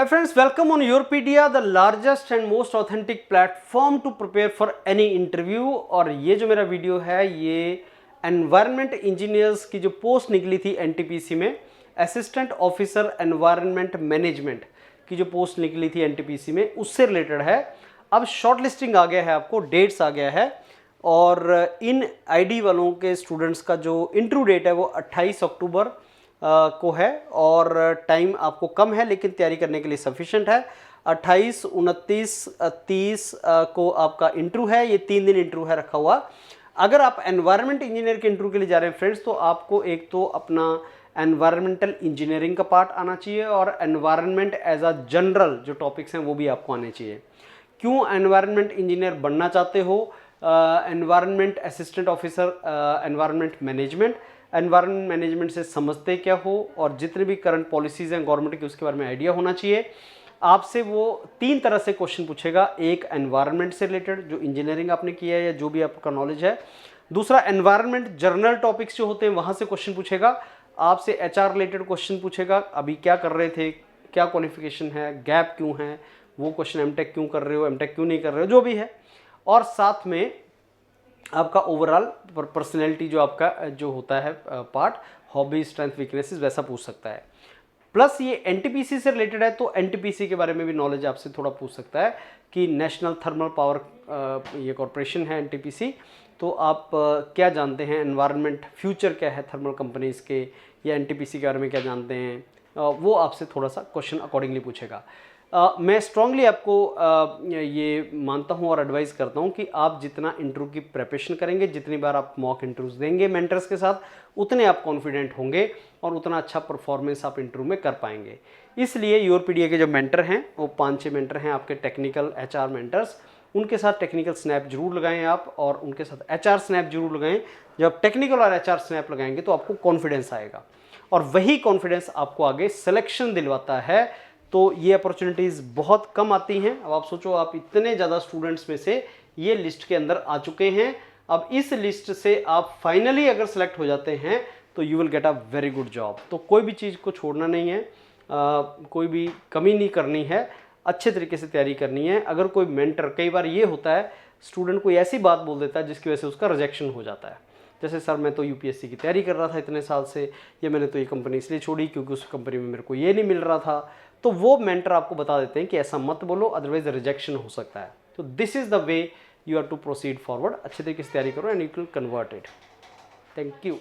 Hi friends, welcome on Yourpedia, the largest and most authentic platform to prepare for any interview। और ये जो मेरा video है ये एनवायरनमेंट इंजीनियर्स की जो पोस्ट निकली थी एनटीपीसी में, असिस्टेंट ऑफिसर एनवायरनमेंट मैनेजमेंट की जो पोस्ट निकली थी एनटीपीसी में, उससे रिलेटेड है। अब शॉर्ट लिस्टिंग आ गया है, आपको डेट्स आ गया है और इन आईडी वालों के स्टूडेंट्स का जो इंटरव्यू डेट है वो 28 अक्टूबर को है और टाइम आपको कम है लेकिन तैयारी करने के लिए सफिशिएंट है। 28, 29, 30 को आपका इंटरव्यू है। ये 3 दिन इंटरव्यू है रखा हुआ। अगर आप एनवायरनमेंट इंजीनियर के इंटरव्यू के लिए जा रहे हैं फ्रेंड्स, तो आपको एक तो अपना एनवायरमेंटल इंजीनियरिंग का पार्ट आना चाहिए और एनवायरनमेंट एज अ जनरल जो टॉपिक्स हैं वो भी आपको आने चाहिए। क्यों एनवायरनमेंट इंजीनियर बनना चाहते हो? Environment assistant officer environment management, environment management से समझते क्या हो और जितने भी करंट पॉलिसीज़ हैं गवर्नमेंट की उसके बारे में आइडिया होना चाहिए। आपसे वो 3 तरह से क्वेश्चन पूछेगा। एक एनवायरनमेंट से रिलेटेड जो इंजीनियरिंग आपने किया है या जो भी आपका नॉलेज है। दूसरा एनवायरनमेंट जर्नल टॉपिक्स जो होते हैं वहाँ से क्वेश्चन पूछेगा। आपसे एचआर रिलेटेड क्वेश्चन पूछेगा, अभी क्या कर रहे थे, क्या क्वालिफिकेशन है, गैप क्यों है, वो क्वेश्चन एमटेक क्यों कर रहे हो, एमटेक क्यों नहीं कर रहे हो, जो भी है। और साथ में आपका ओवरऑल पर्सनैलिटी जो आपका जो होता है पार्ट, हॉबी, स्ट्रेंथ, वीकनेसेस, वैसा पूछ सकता है। प्लस ये एनटीपीसी से रिलेटेड है तो एनटीपीसी के बारे में भी नॉलेज आपसे थोड़ा पूछ सकता है कि नेशनल थर्मल पावर ये कॉरपोरेशन है एनटीपीसी, तो आप क्या जानते हैं, एनवायरनमेंट फ्यूचर क्या है थर्मल कंपनीज़ के, या एनटीपीसी के बारे में क्या जानते हैं, वो आपसे थोड़ा सा क्वेश्चन अकॉर्डिंगली पूछेगा। मैं स्ट्रांगली आपको ये मानता हूँ और एडवाइस करता हूँ कि आप जितना इंटरव्यू की प्रिपरेशन करेंगे, जितनी बार आप मॉक इंटरव्यूज देंगे मेंटर्स के साथ, उतने आप कॉन्फिडेंट होंगे और उतना अच्छा परफॉर्मेंस आप इंटरव्यू में कर पाएंगे। इसलिए योरपीडिया के जो मेंटर हैं वो 5-6 मेंटर हैं आपके टेक्निकल एचआर मेंटर्स। उनके साथ टेक्निकल स्नैप जरूर लगाएं आप और उनके साथ एचआर स्नैप जरूर लगाएं। जब टेक्निकल और एचआर स्नैप लगाएंगे तो आपको कॉन्फिडेंस आएगा और वही कॉन्फिडेंस आपको आगे सिलेक्शन दिलवाता है। तो ये अपॉर्चुनिटीज़ बहुत कम आती हैं। अब आप सोचो, आप इतने ज़्यादा स्टूडेंट्स में से ये लिस्ट के अंदर आ चुके हैं। अब इस लिस्ट से आप फाइनली अगर सेलेक्ट हो जाते हैं तो you will get a very good job. तो कोई भी चीज़ को छोड़ना नहीं है, कोई भी कमी नहीं करनी है, अच्छे तरीके से तैयारी करनी है। अगर कोई मेंटर, कई बार ये होता है स्टूडेंट कोई ऐसी बात बोल देता है जिसकी वजह से उसका रिजेक्शन हो जाता है। जैसे सर मैं तो यूपीएससी की तैयारी कर रहा था इतने साल से, या मैंने तो ये कंपनी इसलिए छोड़ी क्योंकि उस कंपनी में मेरे को ये नहीं मिल रहा था। तो वो मेंटर आपको बता देते हैं कि ऐसा मत बोलो, अदरवाइज रिजेक्शन हो सकता है। तो this is the way you are to proceed forward. अच्छे तरीके से तैयारी करो and you will convert it. Thank you.